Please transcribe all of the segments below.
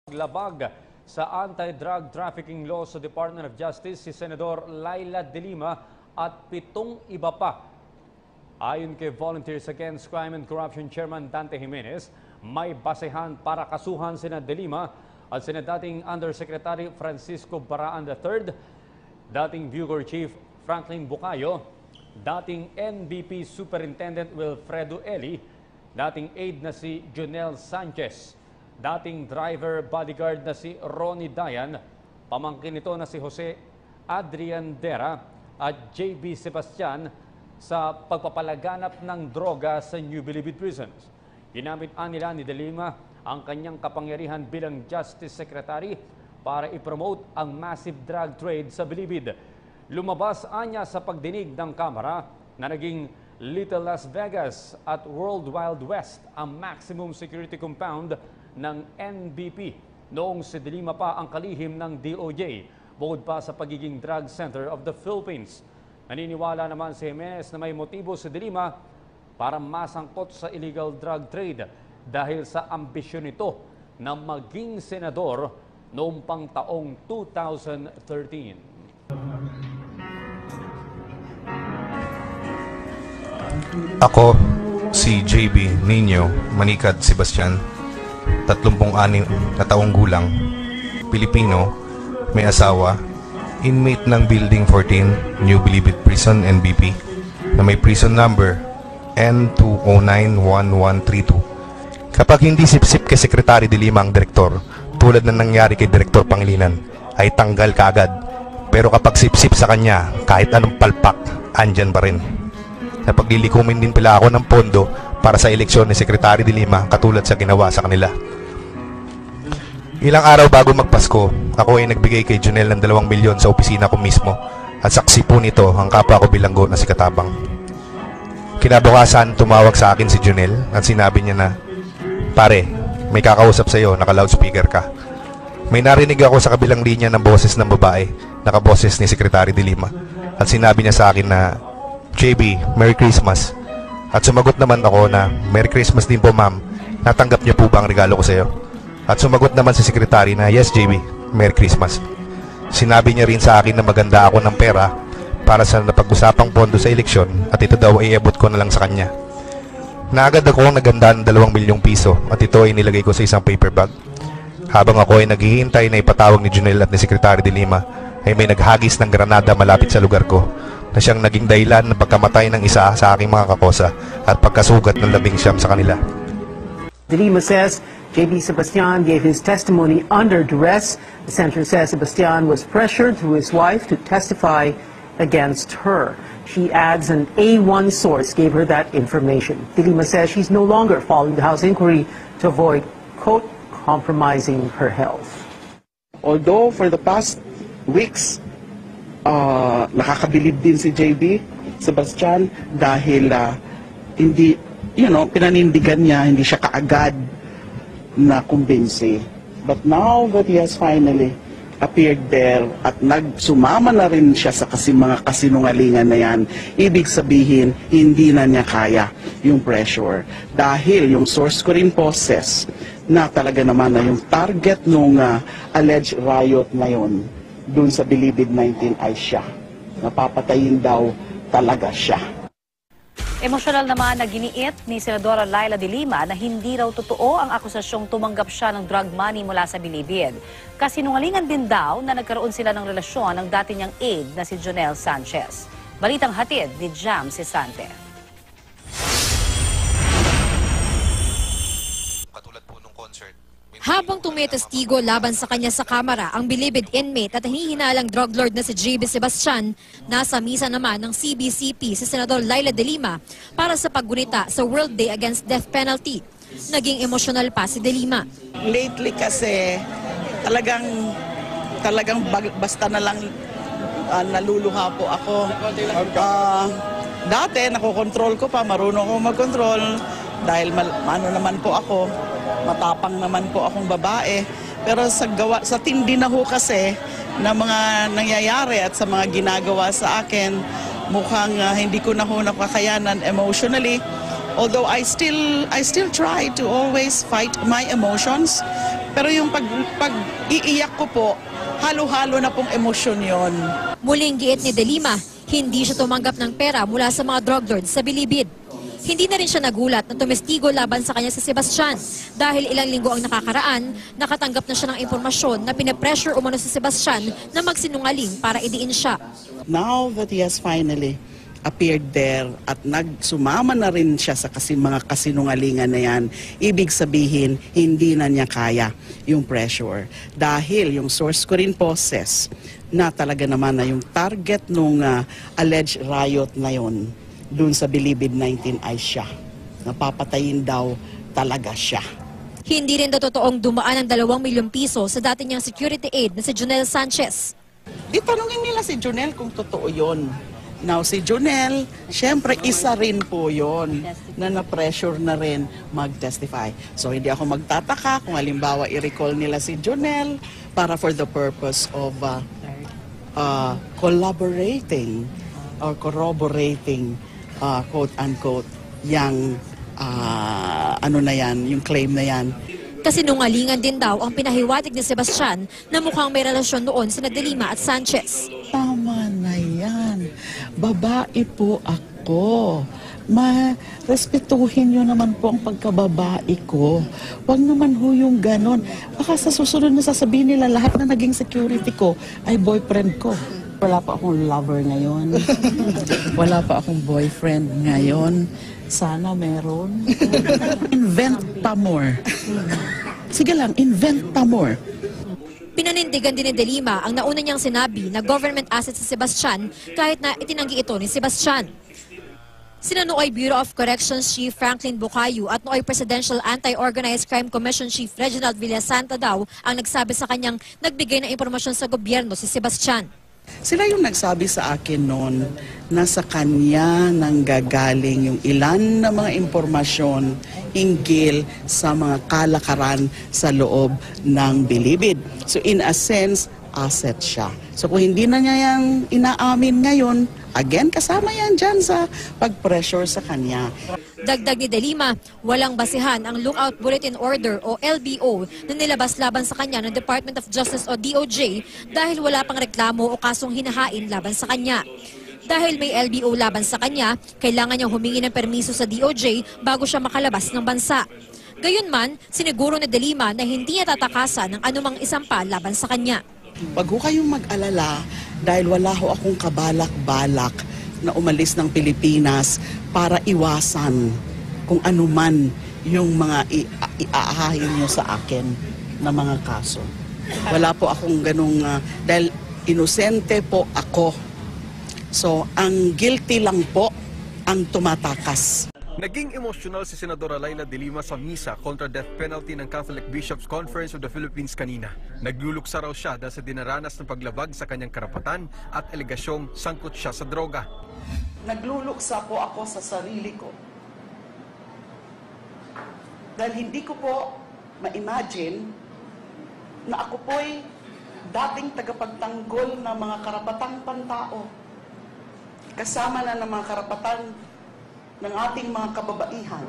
Labag sa anti-drug trafficking law sa Department of Justice si Senador Laila De Lima at 7 iba pa. Ayon kay Volunteers Against Crime and Corruption Chairman Dante Jimenez, may basehan para kasuhan sina De Lima at sina dating Undersecretary Francisco Baraan III, dating Bucor Chief Franklin Bucayo, dating NBP Superintendent Wilfredo Eli, dating aide na si Jonel Sanchez, dating driver bodyguard na si Ronnie Dayan, pamangkin nito na si Jose Adrian Dera at JB Sebastian sa pagpapalaganap ng droga sa New Bilibid Prisons. Ginamit nila ni De Lima ang kanyang kapangyarihan bilang Justice Secretary para ipromote ang massive drug trade sa Bilibid. Lumabas anya sa pagdinig ng Kamara na naging Little Las Vegas at World Wild West ang maximum security compound ng NBP noong si De Lima pa ang kalihim ng DOJ, bukod pa sa pagiging drug center of the Philippines. Naniniwala naman si Jimenez na may motibo si De Lima para masangkot sa illegal drug trade dahil sa ambisyon nito na maging senador noong pang taong 2013. Ako, si JB Nino Manicad Sebastian, 36 na taong gulang, Pilipino, may asawa, inmate ng Building 14, New Bilibid Prison, NBP, na may prison number N2091132. Kapag hindi sip-sip kay Secretary De Lima ang direktor, tulad na nangyari kay Direktor Pangilinan, ay tanggal kaagad. Pero kapag sip-sip sa kanya, kahit anong palpak, andyan pa rin. Napaglilikumin din pala ako ng pondo para sa eleksyon ni Secretary De Lima katulad sa ginawa sa kanila. Ilang araw bago magpasko, ako ay nagbigay kay Jonel ng 2 milyon sa opisina ko mismo at saksi po nito ang kapwa ko bilanggo na si Katabang. Kinabukasan, tumawag sa akin si Jonel at sinabi niya na, "Pare, may kakausap sa iyo, naka-loudspeaker ka." May narinig ako sa kabilang linya ng boses ng babae, nakaboses ni Secretary De Lima, at sinabi niya sa akin na, "JB, Merry Christmas." At sumagot naman ako na, "Merry Christmas din po, ma'am. Natanggap niyo po ba ang regalo ko sa iyo?" At sumagot naman si Secretary na, "Yes, JB, Merry Christmas." Sinabi niya rin sa akin na maganda ako ng pera para sa napag-usapang pondo sa eleksyon at ito daw ay iabot ko na lang sa kanya. Naagad ako naganda ng 2 milyong piso at ito ay nilagay ko sa isang paper bag. Habang ako ay naghihintay na ipatawag ni Jonel at ni Secretary De Lima, ay may naghagis ng granada malapit sa lugar ko na siyang naging dahilan ng pagkamatay ng isa sa aking mga kakosa at pagkasugat ng 19 sa kanila. De Lima says JB Sebastian gave his testimony under duress. The senator says Sebastian was pressured through his wife to testify against her. She adds an A1 source gave her that information. De Lima says she's no longer following the House inquiry to avoid, quote, compromising her health. Although for the past weeks, nakakabilib din si JB Sebastian dahil hindi, pinanindigan niya, hindi siya kaagad na kumbinsi. But now that he has finally appeared there at nagsumama na rin siya sa mga kasinungalingan na yan, ibig sabihin, hindi na niya kaya yung pressure. Dahil yung source ko rin po says na talaga naman na yung target nung alleged riot na yun, dun sa Bilibid 19 ay siya. Napapatayin daw talaga siya. Emosyonal naman na giniit ni Senadora Laila De Lima na hindi raw totoo ang akusasyong tumanggap siya ng drug money mula sa Bilibid. Kasinungalingan din daw na nagkaroon sila ng relasyon ng dati niyang aide na si Jonel Sanchez. Balitang hatid ni Jam Sisante. Habang tumitestigo laban sa kanya sa kamera ang Bilibid inmate at hinihinalang drug lord na si JB Sebastian, nasa misa naman ng CBCP si Senador Laila De Lima para sa paggunita sa World Day Against Death Penalty. Naging emosyonal pa si De Lima. Lately kasi talagang basta na lang naluluha po ako. Dati nakokontrol ko pa, marunong ako mag-control dahil naman po ako. Matapang naman po akong babae. Pero sa tindi na ho kasi na mga nangyayari at sa mga ginagawa sa akin, mukhang hindi ko na ho nakakayanan emotionally. Although I still try to always fight my emotions, Pero yung pag-iiyak ko po, halo-halo na pong emosyon yon. Muling giit ni De Lima, hindi siya tumanggap ng pera mula sa mga drug lords sa Bilibid. Hindi na rin siya nagulat na tumestigo laban sa kanya si Sebastian dahil ilang linggo ang nakakaraan, nakatanggap na siya ng impormasyon na pinapressure umano si Sebastian na magsinungaling para idiin siya. Now that he has finally appeared there at nagsumama na rin siya sa mga kasinungalingan na yan, ibig sabihin, hindi na niya kaya yung pressure. Dahil yung source ko rin po says na talaga naman na yung target nung alleged riot na yon dun sa Bilibid 19 ay siya. Napapatayin daw talaga siya. Hindi rin daw totoong dumaan ng 2 milyong piso sa dati niyang security aide na si Jonel Sanchez. Itanungin nila si Jonel kung totoo yon. Now, si Jonel, syempre isa rin po yon na na-pressure na rin mag-testify. So, hindi ako magtataka kung halimbawa i-recall nila si Jonel para for the purpose of collaborating or corroborating, quote-unquote, yung yung claim na yan. Kasinungalingan din daw ang pinahiwatig ni Sebastian na mukhang may relasyon noon sina De Lima at Sanchez. Tama na yan. Babae po ako. Respetuhin nyo naman po ang pagkababae ko. Huwag naman ho yung ganon. Baka sa susunod na sasabihin nila lahat na naging security ko ay boyfriend ko. Wala pa akong lover ngayon. Wala pa akong boyfriend ngayon. Sana meron. Invent pa more. Sige lang, invent pa more. Pinanindigan din ni De Lima ang nauna niyang sinabi na government asset si Sebastian kahit na itinanggi ito ni Sebastian. Sina nooy Bureau of Corrections Chief Franklin Bukayo at nooy Presidential Anti-Organized Crime Commission Chief Reginald Villasanta daw ang nagsabi sa kanyang nagbigay ng impormasyon sa gobyerno si Sebastian. Sila yung nagsabi sa akin noon na sa kanya nanggagaling yung ilan na mga impormasyon hinggil sa mga kalakaran sa loob ng Bilibid. So in a sense, asset siya. So kung hindi na niya yan inaamin ngayon, again, kasama yan dyan sa pag-pressure sa kanya. Dagdag ni De Lima, walang basihan ang Lookout Bulletin Order o LBO na nilabas laban sa kanya ng Department of Justice o DOJ dahil wala pang reklamo o kasong hinahain laban sa kanya. Dahil may LBO laban sa kanya, kailangan niyang humingi ng permiso sa DOJ bago siya makalabas ng bansa. Gayunman, siniguro ni De Lima na hindi niya tatakasan ng anumang isampa laban sa kanya. Wag ho kayong mag-alala dahil wala ho akong kabalak-balak na umalis ng Pilipinas para iwasan kung anuman yung mga iaahahin nyo sa akin na mga kaso. Wala po akong ganong, dahil inosente po ako. So, ang guilty lang po ang tumatakas. Naging emosyonal si Senadora Laila De Lima sa misa kontra death penalty ng Catholic Bishops' Conference of the Philippines kanina. Nagluluksa raw siya dahil sa dinaranas ng paglabag sa kanyang karapatan at alegasyong sangkot siya sa droga. Nagluluksa po ako sa sarili ko. Dahil hindi ko po ma-imagine na ako po'y dating tagapagtanggol ng mga karapatang pantao. Kasama na ng mga karapatan ng ating mga kababaihan.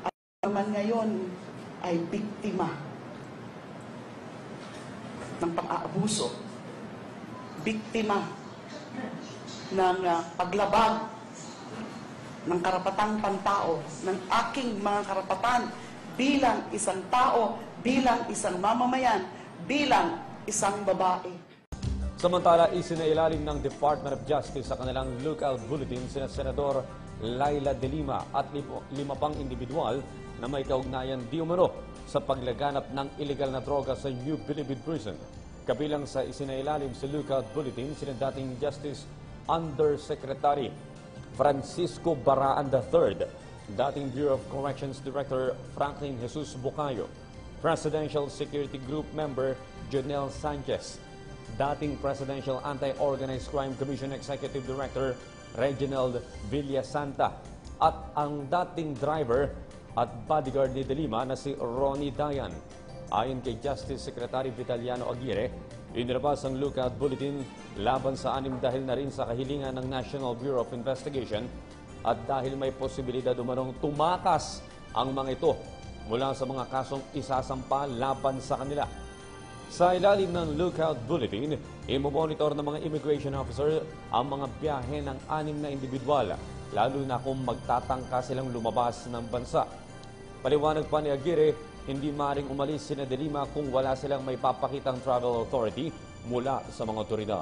At naman ngayon ay biktima ng pang-aabuso, biktima ng paglabag ng karapatang pantao, ng aking mga karapatan bilang isang tao, bilang isang mamamayan, bilang isang babae. Samantala, isinailalim ng Department of Justice sa kanilang lookout bulletin sina Senador Laila De Lima at 5 pang individual na may kaugnayan di umano sa paglaganap ng illegal na droga sa New Bilibid Prison. Kabilang sa isinailalim sa lookout bulletin sina dating Justice Undersecretary Francisco Baraan III, dating Bureau of Corrections Director Franklin Jesus Bukayo, Presidential Security Group Member Jonel Sanchez, dating Presidential Anti-Organized Crime Commission Executive Director Reginald Villasanta at ang dating driver at bodyguard ni De Lima na si Ronnie Dayan. Ayon kay Justice Secretary Vitaliano Aguirre, inilabas ang lookout bulletin laban sa 6 dahil na rin sa kahilingan ng National Bureau of Investigation at dahil may posibilidad umanong tumakas ang mga ito mula sa mga kasong isasampa laban sa kanila. Sa ilalim ng Lookout Bulletin, imomonitor ng mga immigration officer ang mga biyahe ng 6 na individual, lalo na kung magtatangka silang lumabas ng bansa. Paliwanag pa ni Aguirre, hindi maaaring umalis sina De Lima kung wala silang may papakitang travel authority mula sa mga otoridad.